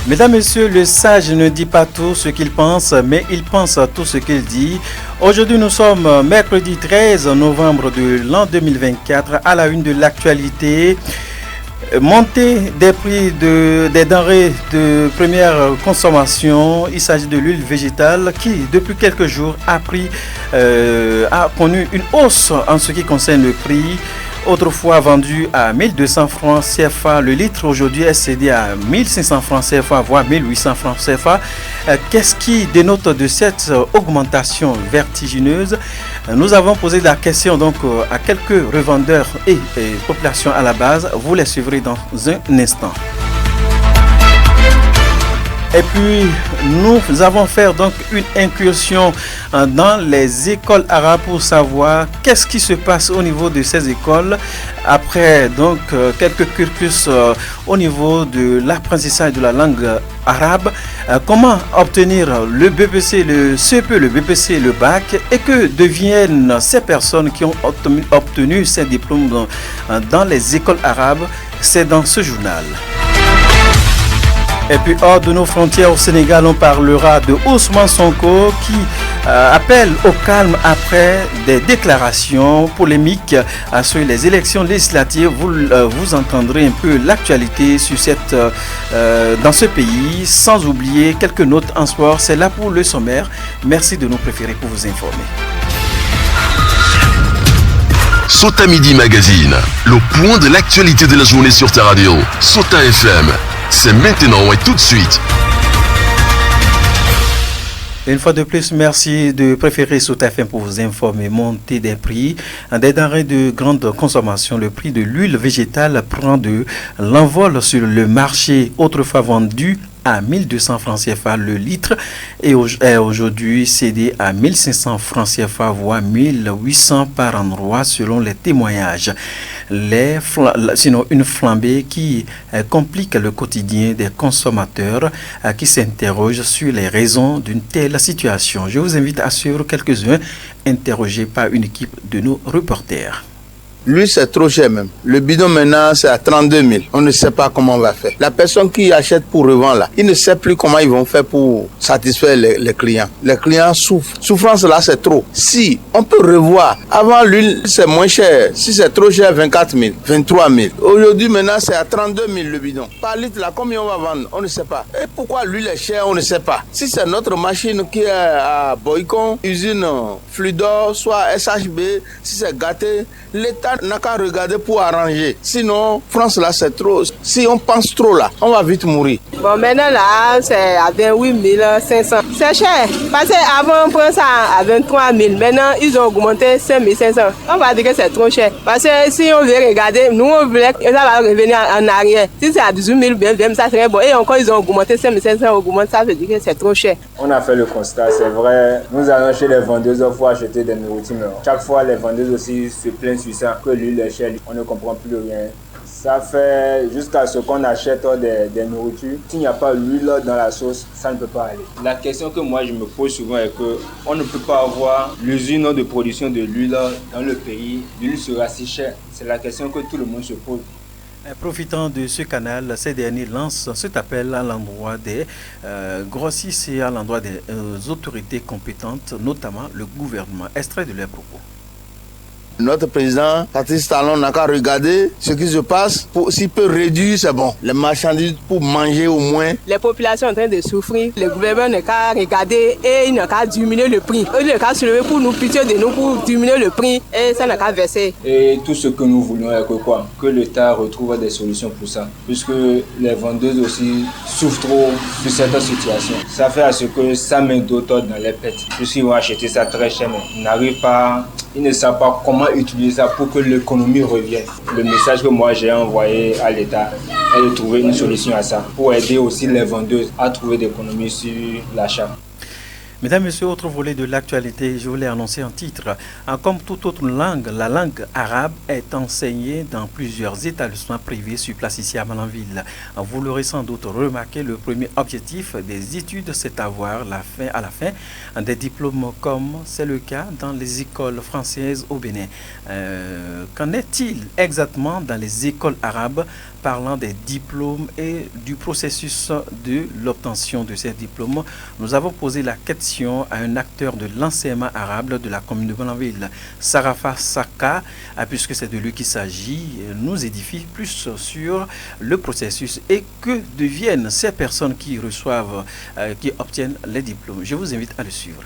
Mesdames, Messieurs, le sage ne dit pas tout ce qu'il pense, mais il pense à tout ce qu'il dit. Aujourd'hui, nous sommes mercredi 13 novembre de l'an 2024 à la une de l'actualité. Montée des prix des denrées de première consommation. Il s'agit de l'huile végétale qui, depuis quelques jours, a connu une hausse en ce qui concerne le prix. Autrefois vendu à 1200 francs CFA, le litre aujourd'hui est cédé à 1500 francs CFA, voire 1800 francs CFA. Qu'est-ce qui dénote de cette augmentation vertigineuse? Nous avons posé la question donc à quelques revendeurs et populations à la base. Vous les suivrez dans un instant. Et puis, nous avons fait donc une incursion dans les écoles arabes pour savoir qu'est-ce qui se passe au niveau de ces écoles après donc quelques cursus au niveau de l'apprentissage de la langue arabe. Comment obtenir le BPC, le CEP, le BPC, le bac et que deviennent ces personnes qui ont obtenu ces diplômes dans les écoles arabes? C'est dans ce journal. Et puis hors de nos frontières au Sénégal, on parlera de Ousmane Sonko qui appelle au calme après des déclarations polémiques sur les élections législatives. Vous entendrez un peu l'actualité sur dans ce pays, sans oublier quelques notes en sport. C'est là pour le sommaire. Merci de nous préférer pour vous informer. Sota Midi Magazine, le point de l'actualité de la journée sur ta radio. Sota FM, c'est maintenant et tout de suite. Une fois de plus, merci de préférer Sota FM pour vous informer. Montée des prix des denrées de grande consommation. Le prix de l'huile végétale prend de l'envol sur le marché, autrefois vendu à 1200 francs CFA le litre et aujourd'hui cédé à 1500 francs CFA voire 1800 par endroit selon les témoignages. Sinon une flambée qui complique le quotidien des consommateurs qui s'interrogent sur les raisons d'une telle situation. Je vous invite à suivre quelques-uns interrogés par une équipe de nos reporters. Lui, c'est trop cher même. Le bidon maintenant, c'est à 32 000. On ne sait pas comment on va faire. La personne qui achète pour revendre là, il ne sait plus comment ils vont faire pour satisfaire les clients. Les clients souffrent. Souffrance là, c'est trop. Si on peut revoir, avant l'huile, c'est moins cher. Si c'est trop cher, 24 000, 23 000. Aujourd'hui, maintenant, c'est à 32 000 le bidon. Par litre là, combien on va vendre? On ne sait pas. Et pourquoi l'huile est chère? On ne sait pas. Si c'est notre machine qui est à Boycon, usine Fludor, soit SHB, si c'est gâté, l'État n'a qu'à regarder pour arranger. Sinon, France là, c'est trop. Si on pense trop là, on va vite mourir. Bon, maintenant là, c'est à 28 500. C'est cher. Parce qu'avant, on prend ça à 23 000. Maintenant, ils ont augmenté 5 500. On va dire que c'est trop cher. Parce que si on veut regarder, nous, on voulait que ça va revenir en arrière. Si c'est à 18 000, bien, ça serait bon. Et encore, ils ont augmenté 5 500. Augmenté, ça veut dire que c'est trop cher. On a fait le constat, c'est vrai. Nous allons chez les vendeuses pour acheter des nourritures. Chaque fois, les vendeuses aussi se plaignent sur ça, que l'huile est chère. On ne comprend plus rien. Ça fait jusqu'à ce qu'on achète des nourritures. S'il n'y a pas l'huile dans la sauce, ça ne peut pas aller. La question que moi je me pose souvent est qu'on ne peut pas avoir l'usine de production de l'huile dans le pays. L'huile sera si chère. C'est la question que tout le monde se pose. Profitant de ce canal, ces derniers lancent cet appel à l'endroit des grossistes et à l'endroit des autorités compétentes, notamment le gouvernement. Extrait de leurs propos. Notre président, Patrice Talon, n'a qu'à regarder ce qui se passe. S'il peut réduire, c'est bon. Les marchandises pour manger au moins. Les populations sont en train de souffrir. Le gouvernement n'a qu'à regarder et il n'a qu'à diminuer le prix. Il n'a qu'à se lever pour nous, pitié de nous, pour diminuer le prix et ça n'a qu'à verser. Et tout ce que nous voulons est que l'État retrouve des solutions pour ça. Puisque les vendeuses aussi souffrent trop de cette situation. Ça fait à ce que ça met d'autres dans les pètes. Puisqu'ils vont acheter ça très cher, mais ils n'arrivent pas, ils ne savent pas comment utiliser ça pour que l'économie revienne. Le message que moi j'ai envoyé à l'État est de trouver une solution à ça pour aider aussi les vendeuses à trouver des économies sur l'achat. Mesdames, Messieurs, autre volet de l'actualité, je voulais annoncer un titre. Comme toute autre langue, la langue arabe est enseignée dans plusieurs établissements privés sur place ici à Malanville. Vous l'aurez sans doute remarqué, le premier objectif des études, c'est d'avoir à la fin des diplômes comme c'est le cas dans les écoles françaises au Bénin. Qu'en est-il exactement dans les écoles arabes parlant des diplômes et du processus de l'obtention de ces diplômes? Nous avons posé la question à un acteur de l'enseignement arabe de la commune de Malanville, Sarafa Saka, puisque c'est de lui qu'il s'agit, nous édifie plus sur le processus et que deviennent ces personnes qui reçoivent, qui obtiennent les diplômes. Je vous invite à le suivre.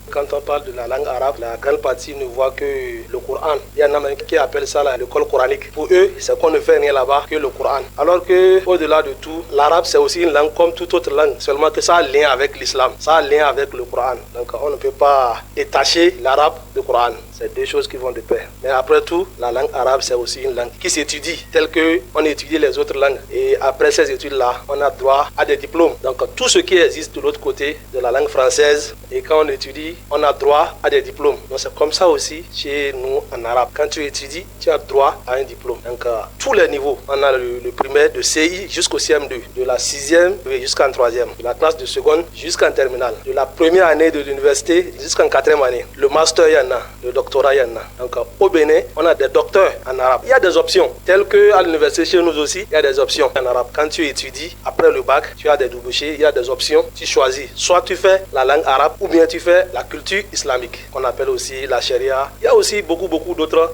Quand on parle de la langue arabe, la grande partie ne voit que le Coran. Il y en a même qui appellent ça l'école coranique. Pour eux, c'est qu'on ne fait rien là-bas que le Coran. Alors que, au-delà de tout, l'arabe c'est aussi une langue comme toute autre langue, seulement que ça a un lien avec l'islam, ça a un lien avec le Coran. Donc on ne peut pas détacher l'arabe du Coran. C'est deux choses qui vont de pair. Mais après tout, la langue arabe c'est aussi une langue qui s'étudie, telle qu'on étudie les autres langues. Et après ces études-là, on a droit à des diplômes. Donc tout ce qui existe de l'autre côté de la langue française, et quand on étudie, on a droit à des diplômes. Donc c'est comme ça aussi chez nous en arabe. Quand tu étudies, tu as droit à un diplôme. Donc tous les niveaux, on a le primaire de CI jusqu'au CM2, de la 6e jusqu'en 3e, de la classe de seconde jusqu'en terminale, de la première année de l'université jusqu'en 4e année. Le master, il y en a, le doctorat, il y en a. Donc au Bénin, on a des docteurs en arabe. Il y a des options, telles qu'à l'université chez nous aussi, il y a des options en arabe. Quand tu étudies, après le bac, tu as des débouchés, il y a des options, tu choisis. Soit tu fais la langue arabe ou bien tu fais la culture islamique, qu'on appelle aussi la charia. Il y a aussi beaucoup d'autres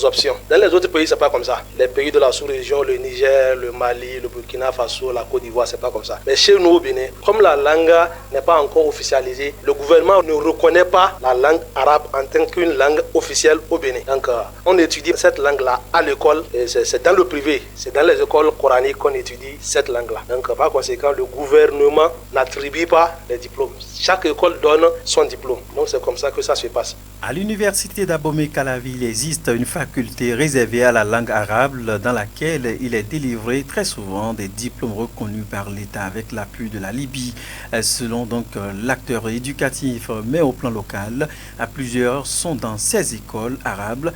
options. Dans les autres pays, c'est pas comme ça. Les pays de la sous-région, le Niger, le Mali, le Burkina Faso, la Côte d'Ivoire, c'est pas comme ça. Mais chez nous au Bénin, comme la langue n'est pas encore officialisée, le gouvernement ne reconnaît pas la langue arabe en tant qu'une langue officielle au Bénin. Donc, on étudie cette langue-là à l'école. C'est dans le privé, c'est dans les écoles coraniques qu'on étudie cette langue-là. Donc, par conséquent, le gouvernement n'attribue pas les diplômes. Chaque école donne son diplôme. Donc c'est comme ça que ça se passe. À l'université d'Abomey-Calavi, il existe une faculté réservée à la langue arabe dans laquelle il est délivré très souvent des diplômes reconnus par l'État avec l'appui de la Libye. Selon donc l'acteur éducatif, mais au plan local, plusieurs sont dans ces écoles arabes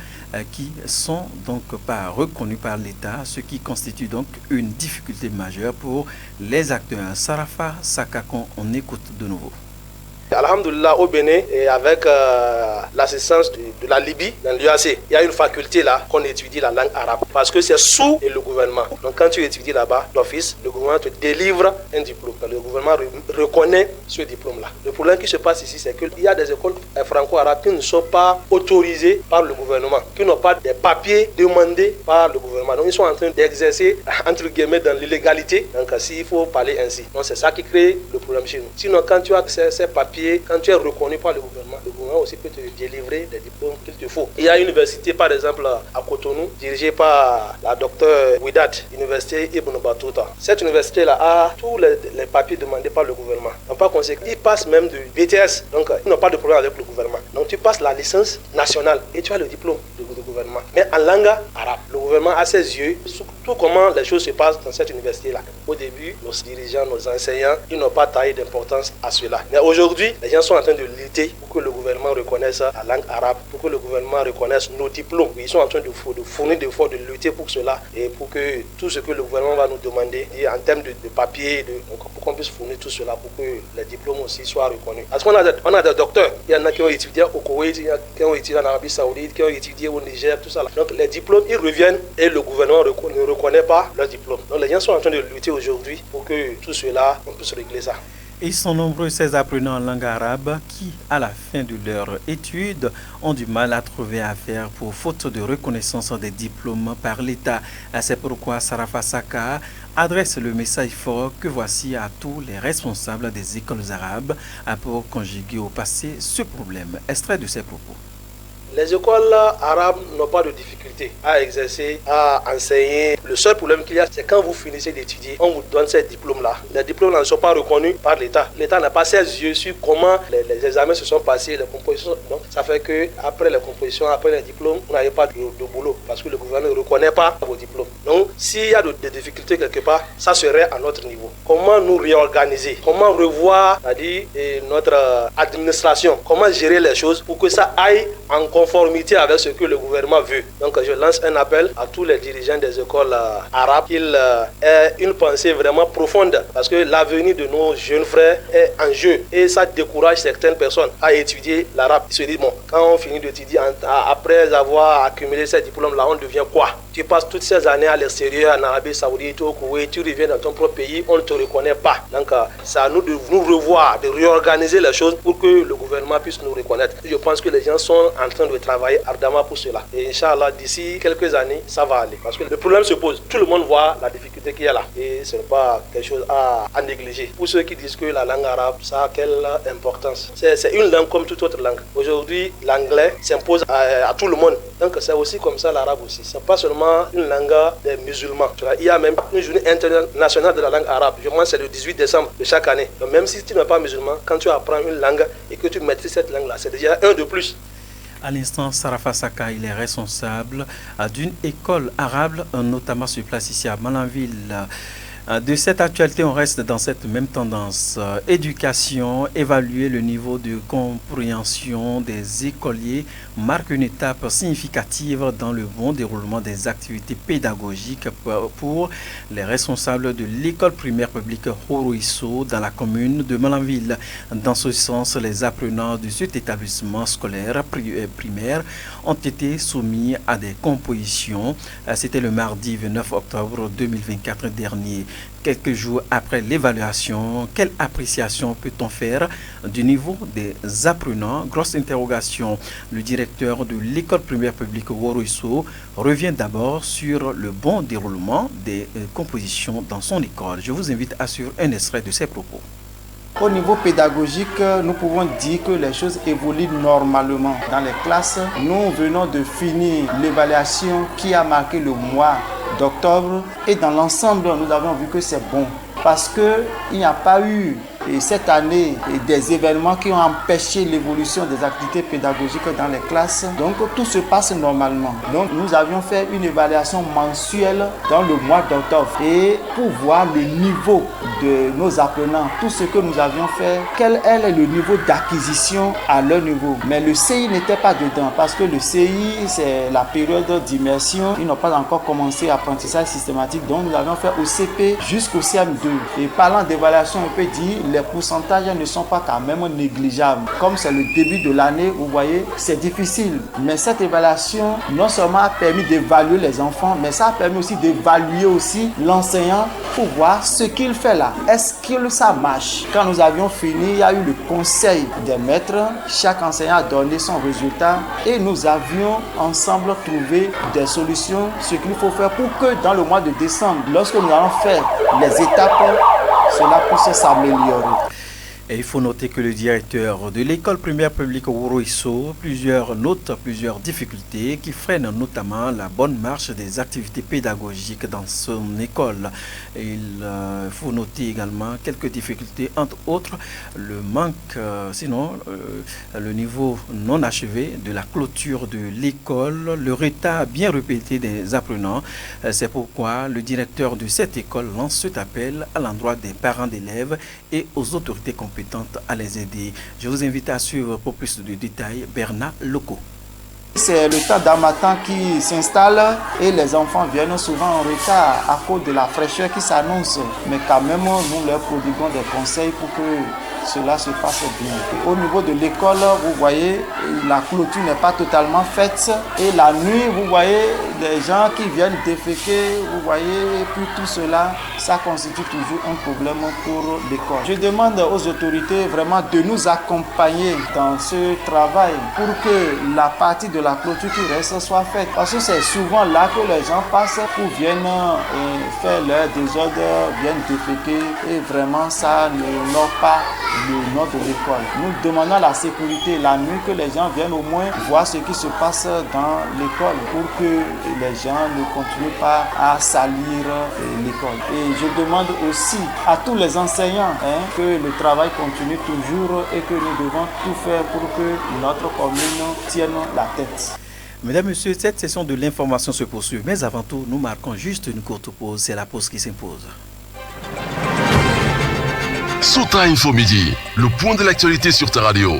qui sont donc pas reconnues par l'État, ce qui constitue donc une difficulté majeure pour les acteurs. Sarafa Sakakon, on écoute de nouveau. Alhamdulillah, au Bénin, et avec l'assistance de la Libye, dans l'UAC, il y a une faculté là qu'on étudie la langue arabe parce que c'est sous le gouvernement. Donc quand tu étudies là-bas, d'office, le gouvernement te délivre un diplôme. Le gouvernement reconnaît ce diplôme-là. Le problème qui se passe ici, c'est qu'il y a des écoles franco-arabes qui ne sont pas autorisées par le gouvernement, qui n'ont pas des papiers demandés par le gouvernement. Donc ils sont en train d'exercer, entre guillemets, dans l'illégalité. Donc s'il faut parler ainsi. Donc c'est ça qui crée le problème chez nous. Sinon, quand tu as ces papiers, quand tu es reconnu par le gouvernement aussi peut te délivrer des diplômes qu'il te faut. Il y a une université par exemple à Cotonou, dirigée par la docteure Ouidat, université Ibn Battuta. Cette université-là a tous les papiers demandés par le gouvernement. Donc par conséquent, ils passent même du BTS. Donc ils n'ont pas de problème avec le gouvernement. Donc tu passes la licence nationale et tu as le diplôme du gouvernement. Mais en langue arabe, le gouvernement a ses yeux sur tout comment les choses se passent dans cette université-là. Au début, nos dirigeants, nos enseignants, ils n'ont pas taillé d'importance à cela. Mais aujourd'hui, les gens sont en train de lutter pour que le gouvernement reconnaisse la langue arabe, pour que le gouvernement reconnaisse nos diplômes. Ils sont en train de fournir des efforts, de lutter pour cela et pour que tout ce que le gouvernement va nous demander en termes de papier, pour qu'on puisse fournir tout cela pour que les diplômes aussi soient reconnus. Parce qu'on a des docteurs, il y en a qui ont étudié au Koweït, qui ont étudié en Arabie Saoudite, qui ont étudié au Niger, tout ça. Donc les diplômes, ils reviennent et le gouvernement ne reconnaît pas leurs diplômes. Donc les gens sont en train de lutter aujourd'hui pour que tout cela, on puisse régler ça. Ils sont nombreux ces apprenants en langue arabe qui, à la fin de leur étude, ont du mal à trouver affaire pour faute de reconnaissance des diplômes par l'État. C'est pourquoi Sarafa Saka adresse le message fort que voici à tous les responsables des écoles arabes pour conjuguer au passé ce problème. Extrait de ses propos. Les écoles arabes n'ont pas de difficulté à exercer, à enseigner. Le seul problème qu'il y a, c'est quand vous finissez d'étudier, on vous donne ces diplômes-là. Les diplômes ne sont pas reconnus par l'État. L'État n'a pas ses yeux sur comment les examens se sont passés, les compositions. Donc, ça fait qu'après les compositions, après les diplômes, vous n'avez pas de boulot parce que le gouvernement ne reconnaît pas vos diplômes. Donc, s'il y a des difficultés quelque part, ça serait à notre niveau. Comment nous réorganiser? Comment revoir, c'est-à-dire notre administration? Comment gérer les choses pour que ça aille en conformité avec ce que le gouvernement veut? Donc, je lance un appel à tous les dirigeants des écoles arabes qu'ils aient une pensée vraiment profonde, parce que l'avenir de nos jeunes frères est en jeu et ça décourage certaines personnes à étudier l'arabe. Ils se disent, bon, quand on finit d'étudier, après avoir accumulé ces diplômes-là, on devient quoi? Tu passes toutes ces années à l'extérieur, en Arabie Saoudite, au Koweït, tu reviens dans ton propre pays, on ne te reconnaît pas. Donc, c'est à nous de nous revoir, de réorganiser les choses pour que le gouvernement puisse nous reconnaître. Je pense que les gens sont en train de travailler ardemment pour cela. Et Inch'Allah, d'ici quelques années, ça va aller. Parce que le problème se pose. Tout le monde voit la difficulté qu'il y a là. Et ce n'est pas quelque chose à négliger. Pour ceux qui disent que la langue arabe, ça a quelle importance? C'est une langue comme toute autre langue. Aujourd'hui, l'anglais s'impose à tout le monde. Donc, c'est aussi comme ça l'arabe aussi. Ce n'est pas seulement une langue des musulmans. Il y a même une journée internationale de la langue arabe. Je pense que c'est le 18 décembre de chaque année. Donc, même si tu n'es pas musulman, quand tu apprends une langue et que tu maîtrises cette langue-là, c'est déjà un de plus. À l'instant, Sarafa Saka, il est responsable d'une école arabe, notamment sur place ici à Malanville. De cette actualité, on reste dans cette même tendance. Éducation, évaluer le niveau de compréhension des écoliers marque une étape significative dans le bon déroulement des activités pédagogiques pour les responsables de l'école primaire publique Horoisso dans la commune de Malanville. Dans ce sens, les apprenants de cet établissement scolaire primaire ont été soumis à des compositions. C'était le mardi 29 octobre 2024 dernier. Quelques jours après l'évaluation, quelle appréciation peut-on faire du niveau des apprenants? Grosse interrogation. Le directeur de l'école primaire publique Horoisso revient d'abord sur le bon déroulement des compositions dans son école. Je vous invite à suivre un extrait de ses propos. Au niveau pédagogique, nous pouvons dire que les choses évoluent normalement. Dans les classes, nous venons de finir l'évaluation qui a marqué le mois d'octobre et dans l'ensemble, nous avons vu que c'est bon parce qu'il n'y a pas eu cette année des événements qui ont empêché l'évolution des activités pédagogiques dans les classes. Donc tout se passe normalement. Donc nous avions fait une évaluation mensuelle dans le mois d'octobre et pour voir le niveau de nos apprenants, tout ce que nous avions fait, quel est le niveau d'acquisition à leur niveau. Mais le CI n'était pas dedans parce que le CI c'est la période d'immersion. Ils n'ont pas encore commencé l'apprentissage systématique. Donc nous avions fait au CP jusqu'au CM2. Et parlant d'évaluation, on peut dire les pourcentages ne sont pas quand même négligeables. Comme c'est le début de l'année, vous voyez, c'est difficile. Mais cette évaluation, non seulement a permis d'évaluer les enfants, mais ça a permis aussi d'évaluer aussi l'enseignant pour voir ce qu'il fait là. Est-ce que ça marche? Quand nous avions fini, il y a eu le conseil des maîtres. Chaque enseignant a donné son résultat et nous avions ensemble trouvé des solutions, ce qu'il faut faire pour que dans le mois de décembre, lorsque nous allons faire les étapes, cela puisse s'améliorer. Et il faut noter que le directeur de l'école primaire publique Horoisso note plusieurs difficultés qui freinent notamment la bonne marche des activités pédagogiques dans son école. Et il faut noter également quelques difficultés, entre autres le manque, le niveau non achevé de la clôture de l'école, le retard bien répété des apprenants. C'est pourquoi le directeur de cette école lance cet appel à l'endroit des parents d'élèves et aux autorités compétentes à les aider. Je vous invite à suivre pour plus de détails Bernard Loco. C'est le temps d'harmattan qui s'installe et les enfants viennent souvent en retard à cause de la fraîcheur qui s'annonce. Mais quand même, nous leur prodiguons des conseils pour que cela se passe bien. Au niveau de l'école, vous voyez, la clôture n'est pas totalement faite. Et la nuit, vous voyez, des gens qui viennent déféquer, vous voyez, et puis tout cela, ça constitue toujours un problème pour l'école. Je demande aux autorités vraiment de nous accompagner dans ce travail pour que la partie de la clôture qui reste soit faite. Parce que c'est souvent là que les gens passent pour viennent faire leur désordre, viennent déféquer et vraiment ça ne n'aura pas le nom de l'école. Nous demandons la sécurité la nuit, que les gens viennent au moins voir ce qui se passe dans l'école pour que les gens ne continuent pas à salir l'école. Et je demande aussi à tous les enseignants que le travail continue toujours et que nous devons tout faire pour que notre commune tienne la tête. Mesdames, Messieurs, cette session de l'information se poursuit. Mais avant tout, nous marquons juste une courte pause. C'est la pause qui s'impose. Sota Info Midi, le point de l'actualité sur ta radio.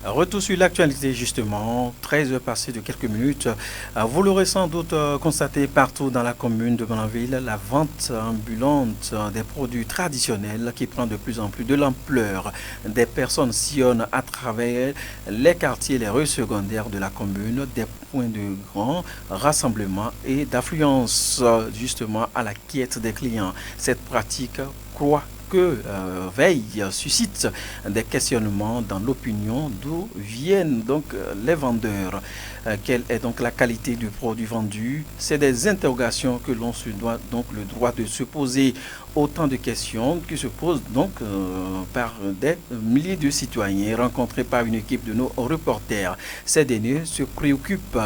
Retour sur l'actualité justement, 13h passées de quelques minutes. Vous l'aurez sans doute constaté partout dans la commune de Malanville, la vente ambulante des produits traditionnels qui prend de plus en plus de l'ampleur. Des personnes sillonnent à travers les quartiers, les rues secondaires de la commune, des points de grand rassemblement et d'affluence justement à la quête des clients. Cette pratique croît que veille suscite des questionnements dans l'opinion d'où viennent donc les vendeurs. Quelle est donc la qualité du produit vendu? C'est des interrogations que l'on se doit donc le droit de se poser. Autant de questions qui se posent donc par des milliers de citoyens rencontrés par une équipe de nos reporters. Ces derniers se préoccupent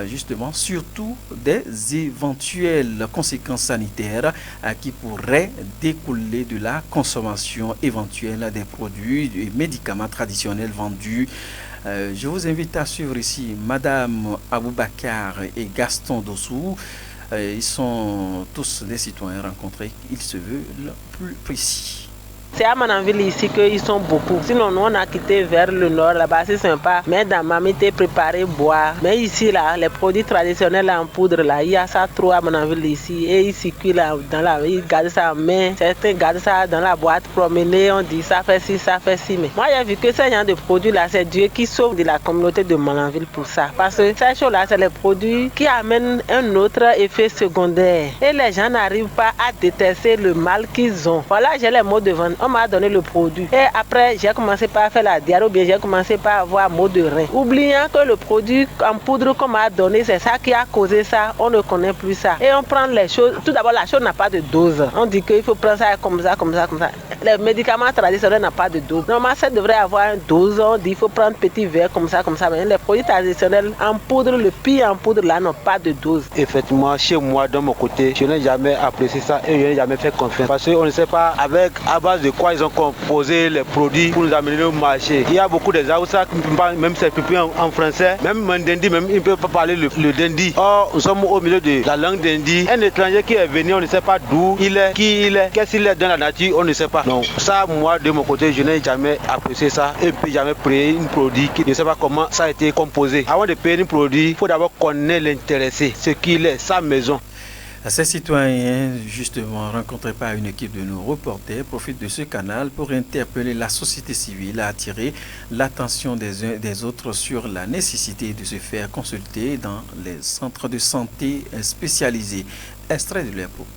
justement surtout des éventuelles conséquences sanitaires qui pourraient découler de la consommation éventuelle des produits et médicaments traditionnels vendus. Je vous invite à suivre ici Madame Aboubakar et Gaston Dossou. Ils sont tous des citoyens rencontrés. Ils se veulent plus précis. C'est à Malanville ici qu'ils sont beaucoup. Sinon, nous, on a quitté vers le nord, là-bas, c'est sympa. Mais dans Mamité, préparé, boire. Mais ici, là, les produits traditionnels en poudre, là, il y a ça trop à Malanville ici. Et ils circulent là, dans la ils gardent ça en main. Certains gardent ça dans la boîte, promener, on dit ça fait ci, ça fait ci. Mais moi, j'ai vu que ce genre de produits-là, c'est Dieu qui sauve de la communauté de Malanville pour ça. Parce que ces choses-là, c'est les produits qui amènent un autre effet secondaire. Et les gens n'arrivent pas à détecter le mal qu'ils ont. Voilà, j'ai les mots de vente. On m'a donné le produit. Et après, j'ai commencé par faire la diarrhée ou bien j'ai commencé par avoir maux de rein. Oubliant que le produit en poudre qu'on m'a donné, c'est ça qui a causé ça. On ne connaît plus ça. Et on prend les choses. Tout d'abord, la chose n'a pas de dose. On dit qu'il faut prendre ça comme ça, comme ça, comme ça. Les médicaments traditionnels n'ont pas de dose. Normalement, ça devrait avoir une dose. On dit qu'il faut prendre petit verre comme ça, comme ça. Mais les produits traditionnels en poudre, le pire en poudre là, n'ont pas de dose. Effectivement, chez moi, de mon côté, je n'ai jamais apprécié ça et je n'ai jamais fait confiance. Parce qu'on ne sait pas à base de quoi ils ont composé les produits pour nous amener au marché. Il y a beaucoup des Aoussa qui ne peuvent pas même s'exprimer en français. Même Mandendi, même, ils ne peuvent pas parler le Dendi. Or, nous sommes au milieu de la langue Dendi. Un étranger qui est venu, on ne sait pas d'où il est, qui il est, qu'est-ce qu'il est dans la nature, on ne sait pas. Donc ça, moi, de mon côté, je n'ai jamais apprécié ça et puis jamais payé un produit qui ne sait pas comment ça a été composé. Avant de payer un produit, il faut d'abord connaître l'intéressé, ce qu'il est, sa maison. Ces citoyens, justement, rencontrés par une équipe de nos reporters, profitent de ce canal pour interpeller la société civile à attirer l'attention des uns et des autres sur la nécessité de se faire consulter dans les centres de santé spécialisés. Extrait de leurs propos.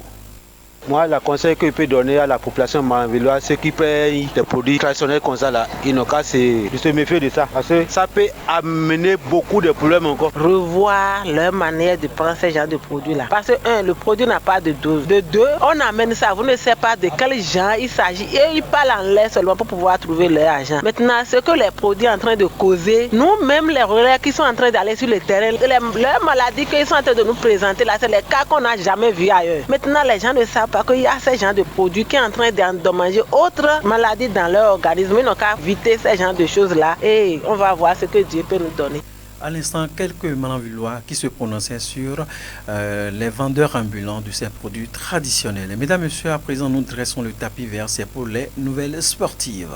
Moi, le conseil que je peux donner à la population malanvilloise, ceux qui payent des produits traditionnels comme ça, là, ils n'ont qu'à se méfier de ça. Parce que ça peut amener beaucoup de problèmes encore. Revoir leur manière de prendre ce genre de produits-là. Parce que, un, le produit n'a pas de dose. De deux, on amène ça, vous ne savez pas de quel genre il s'agit. Et ils parlent en l'air seulement pour pouvoir trouver leur argent. Maintenant, ce que les produits sont en train de causer, nous-mêmes, les relais qui sont en train d'aller sur le terrain, leurs maladies qu'ils sont en train de nous présenter, là, c'est les cas qu'on n'a jamais vus ailleurs. Maintenant, les gens ne savent pas qu'il y a ce genre de produits qui sont en train d'endommager autres maladies dans leur organisme. Ils n'ont qu'à éviter ce genre de choses-là et on va voir ce que Dieu peut nous donner. À l'instant, quelques Malanvillois qui se prononçaient sur les vendeurs ambulants de ces produits traditionnels. Mesdames, Messieurs, à présent, nous dressons le tapis vert, c'est pour les nouvelles sportives.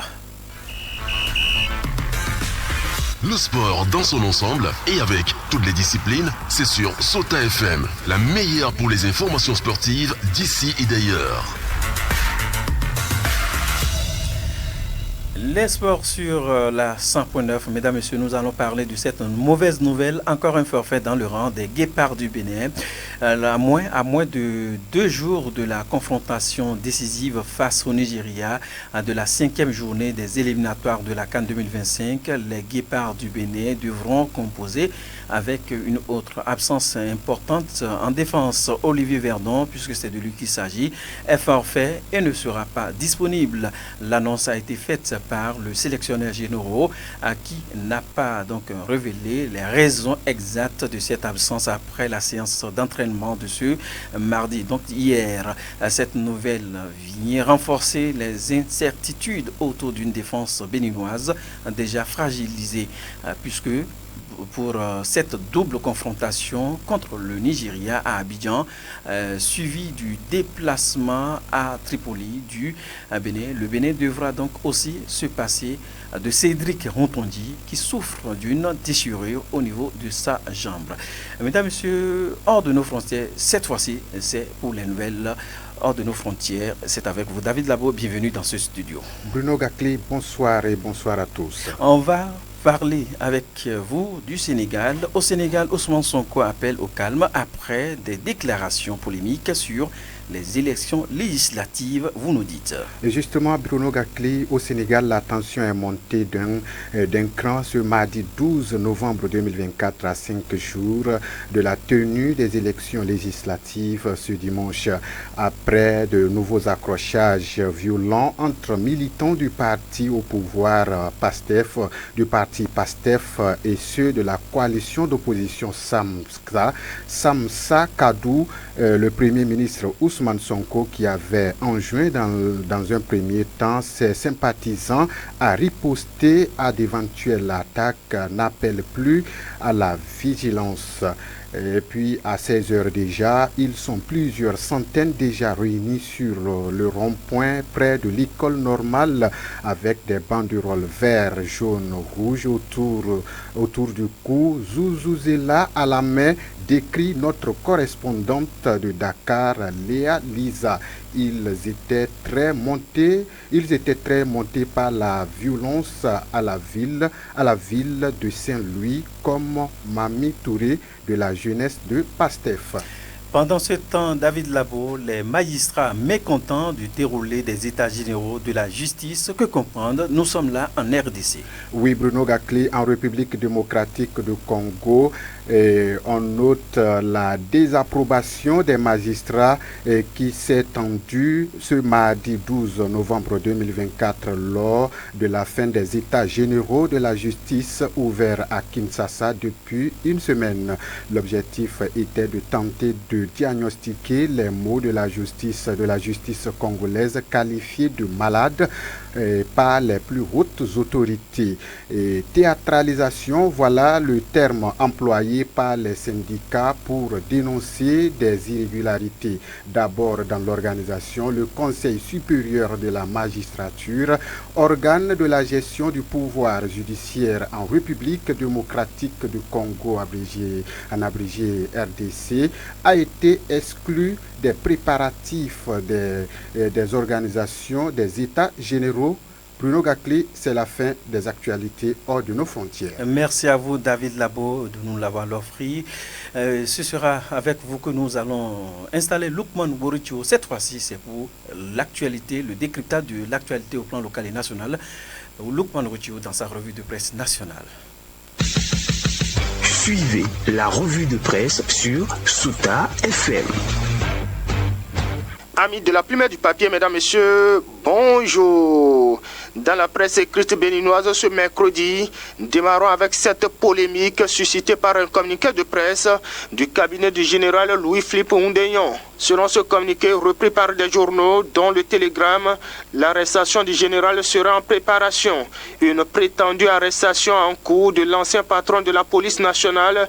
Le sport dans son ensemble et avec toutes les disciplines, c'est sur Sota FM, la meilleure pour les informations sportives d'ici et d'ailleurs. Les sports sur la 100.9, mesdames et messieurs, nous allons parler de cette mauvaise nouvelle. Encore un forfait dans le rang des Guépards du Bénin. À moins de 2 jours de la confrontation décisive face au Nigeria, de la 5e journée des éliminatoires de la CAN 2025, les Guépards du Bénin devront composer avec une autre absence importante en défense. Olivier Verdon, puisque c'est de lui qu'il s'agit, est forfait et ne sera pas disponible. L'annonce a été faite par par le sélectionneur général qui n'a pas donc révélé les raisons exactes de cette absence après la séance d'entraînement de ce mardi. Donc hier, cette nouvelle vient renforcer les incertitudes autour d'une défense béninoise déjà fragilisée puisque pour cette double confrontation contre le Nigeria à Abidjan, suivi du déplacement à Tripoli du Bénin. Le Bénin devra donc aussi se passer de Cédric Rontondi qui souffre d'une déchirure au niveau de sa jambe. Mesdames, Messieurs, hors de nos frontières, cette fois-ci, c'est pour les nouvelles. Hors de nos frontières, c'est avec vous. David Labo, bienvenue dans ce studio. Bruno Gakli, bonsoir et bonsoir à tous. On va parler avec vous du Sénégal. Au Sénégal, Ousmane Sonko appelle au calme après des déclarations polémiques sur les élections législatives, vous nous dites. Et justement, Bruno Gakli, au Sénégal, la tension est montée d'un cran ce mardi 12 novembre 2024 à 5 jours de la tenue des élections législatives ce dimanche. Après de nouveaux accrochages violents entre militants du parti au pouvoir PASTEF, et ceux de la coalition d'opposition Samsa Kadou, le premier ministre Ousmane Sonko qui avait enjoint dans un premier temps ses sympathisants à riposter à d'éventuelles attaques, n'appelle plus à la vigilance. Et puis à 16 heures déjà, ils sont plusieurs centaines déjà réunis sur le rond-point près de l'école normale avec des banderoles vert, jaune, rouge autour du cou. Zouzouzela à la main, décrit notre correspondante de Dakar, Léa Lisa. Ils étaient très montés par la violence à la ville de Saint-Louis, comme Mami Touré de la jeunesse de PASTEF. Pendant ce temps, David Labo, les magistrats mécontents du déroulé des états généraux de la justice, que comprendre, nous sommes là en RDC. Oui, Bruno Gakli, en République démocratique du Congo, on note la désapprobation des magistrats qui s'est tendue ce mardi 12 novembre 2024 lors de la fin des états généraux de la justice ouverts à Kinshasa depuis une semaine. L'objectif était de tenter de diagnostiquer les maux de la justice congolaise qualifiée de malade par les plus hautes autorités. Et théâtralisation, voilà le terme employé par les syndicats pour dénoncer des irrégularités. D'abord dans l'organisation, le Conseil supérieur de la magistrature, organe de la gestion du pouvoir judiciaire en République démocratique du Congo, en abrégé RDC, a été exclu des préparatifs des organisations des États généraux. Bruno Gakli, c'est la fin des actualités hors de nos frontières. Merci à vous, David Labo, de nous l'avoir offert. Ce sera avec vous que nous allons installer Lukman Boricho. Cette fois-ci, c'est pour l'actualité, le décryptage de l'actualité au plan local et national. Lukman Boricho dans sa revue de presse nationale. Suivez la revue de presse sur Souta FM. Amis de la plume et du papier, mesdames, messieurs, bonjour. Dans la presse écrite béninoise ce mercredi, démarrons avec cette polémique suscitée par un communiqué de presse du cabinet du général Louis-Philippe Oundéignan. Selon ce communiqué repris par des journaux, dont le Télégramme, l'arrestation du général sera en préparation. Une prétendue arrestation en cours de l'ancien patron de la police nationale,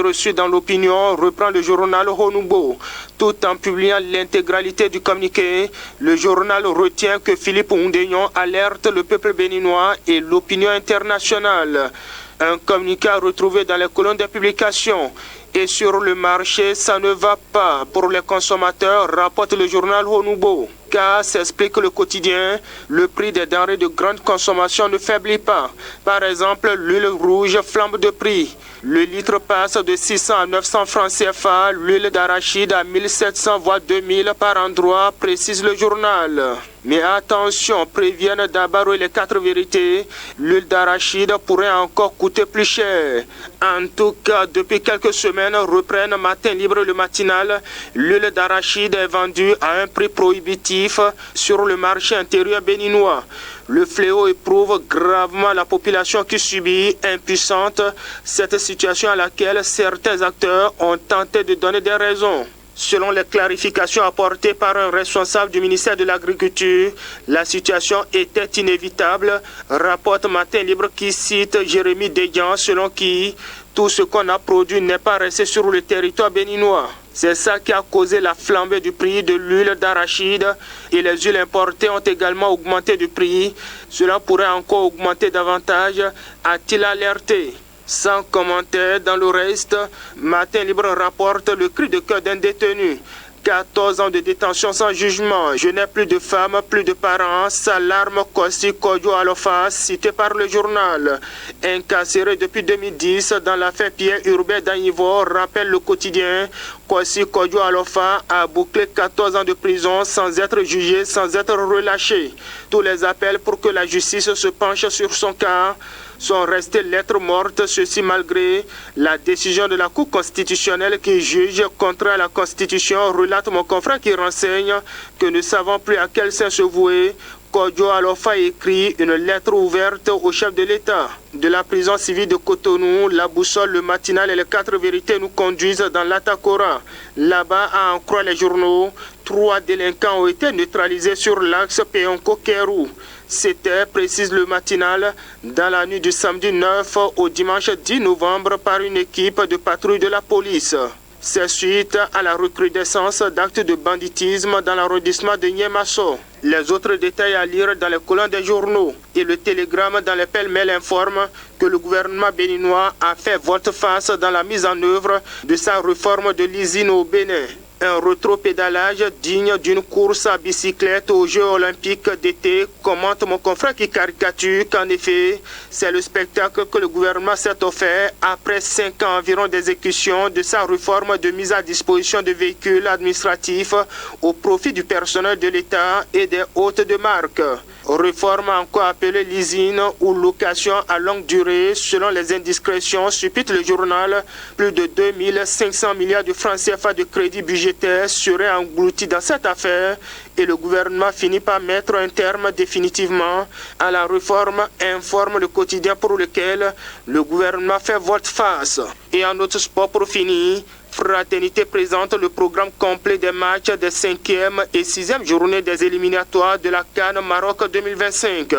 reçu dans l'opinion, reprend le journal Honoubo. Tout en publiant l'intégralité du communiqué, le journal retient que Philippe Oundéignan alerte le peuple béninois et l'opinion internationale. Un communiqué retrouvé dans les colonnes des publications. Et sur le marché, ça ne va pas pour les consommateurs, rapporte le journal Honoubo. Car, s'explique le quotidien, le prix des denrées de grande consommation ne faiblit pas. Par exemple, l'huile rouge flambe de prix. Le litre passe de 600 à 900 francs CFA, l'huile d'arachide à 1700 voire 2000 par endroit, précise le journal. Mais attention, préviennent Dabaro et les 4 vérités, l'huile d'arachide pourrait encore coûter plus cher. En tout cas, depuis quelques semaines, reprennent Matin Libre le matinal, l'huile d'arachide est vendue à un prix prohibitif sur le marché intérieur béninois. Le fléau éprouve gravement la population qui subit, impuissante, cette situation à laquelle certains acteurs ont tenté de donner des raisons. Selon les clarifications apportées par un responsable du ministère de l'Agriculture, la situation était inévitable, rapporte Matin Libre qui cite Jérémy Desdian, selon qui tout ce qu'on a produit n'est pas resté sur le territoire béninois. C'est ça qui a causé la flambée du prix de l'huile d'arachide et les huiles importées ont également augmenté de prix. Cela pourrait encore augmenter davantage, a-t-il alerté. Sans commentaire, dans le reste, Matin Libre rapporte le cri de cœur d'un détenu. 14 ans de détention sans jugement. Je n'ai plus de femme, plus de parents. S'alarme Kossi Kodjo Alofa, cité par le journal. Incarcéré depuis 2010 dans l'affaire Pierre Hubert d'Anivor, rappelle le quotidien. Kossi Kodjo Alofa a bouclé 14 ans de prison sans être jugé, sans être relâché. Tous les appels pour que la justice se penche sur son cas sont restés lettres mortes, ceci malgré la décision de la Cour constitutionnelle qui juge contraire à la Constitution, relate mon confrère qui renseigne que ne savons plus à quel sens se vouer. Kodjo Alofa écrit une lettre ouverte au chef de l'État. De la prison civile de Cotonou, la boussole, le matinal et les 4 vérités nous conduisent dans l'Atakora. Là-bas, à en croire les journaux, 3 délinquants ont été neutralisés sur l'axe Péonko-Kérou. C'était, précise le matinal, dans la nuit du samedi 9 au dimanche 10 novembre par une équipe de patrouille de la police. C'est suite à la recrudescence d'actes de banditisme dans l'arrondissement de Niemasso. Les autres détails à lire dans les colonnes des journaux. Et le télégramme dans les pêle-mêle informe que le gouvernement béninois a fait volte-face dans la mise en œuvre de sa réforme de l'usine au Bénin. Un rétro-pédalage digne d'une course à bicyclette aux Jeux olympiques d'été, commente mon confrère qui caricature qu'en effet, c'est le spectacle que le gouvernement s'est offert après 5 ans environ d'exécution de sa réforme de mise à disposition de véhicules administratifs au profit du personnel de l'État et des hôtes de marque. Réforme encore appelée leasing ou location à longue durée, selon les indiscrétions, suppute le journal, plus de 2500 milliards de francs CFA de crédit budgétaire seraient engloutis dans cette affaire et le gouvernement finit par mettre un terme définitivement à la réforme, informe le quotidien pour lequel le gouvernement fait volte-face. Et en autre sport pour finir, Fraternité présente le programme complet des matchs des 5e et 6e journées des éliminatoires de la CAN Maroc 2025.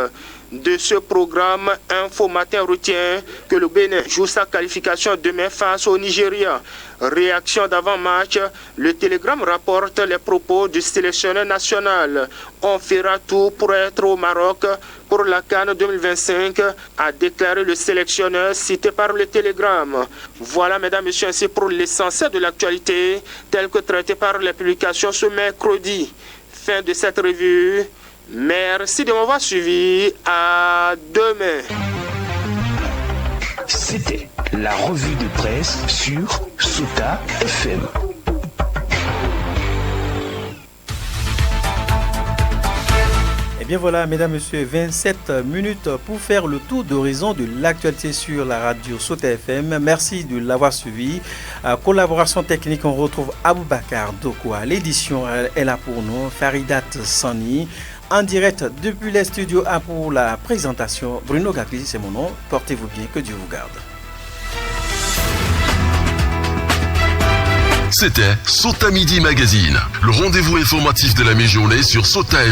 De ce programme, Info Matin retient que le Bénin joue sa qualification demain face au Nigeria. Réaction d'avant-match, le Télégramme rapporte les propos du sélectionneur national. On fera tout pour être au Maroc pour la CAN 2025, a déclaré le sélectionneur cité par le Télégramme. Voilà, mesdames et messieurs, ainsi pour l'essentiel de l'actualité, tel que traité par les publications ce mercredi. Fin de cette revue. Merci de m'avoir suivi. À demain. C'était la revue de presse sur Sota FM. Et bien voilà, mesdames, messieurs, 27 minutes pour faire le tour d'horizon de l'actualité sur la radio Sota FM. Merci de l'avoir suivi. Collaboration technique, on retrouve Aboubakar Dokoua. L'édition est là pour nous. Faridat Sani. En direct depuis les studios A pour la présentation. Bruno Gapi, c'est mon nom. Portez-vous bien, que Dieu vous garde. C'était Sota Midi Magazine, le rendez-vous informatif de la mi-journée sur Sota FM.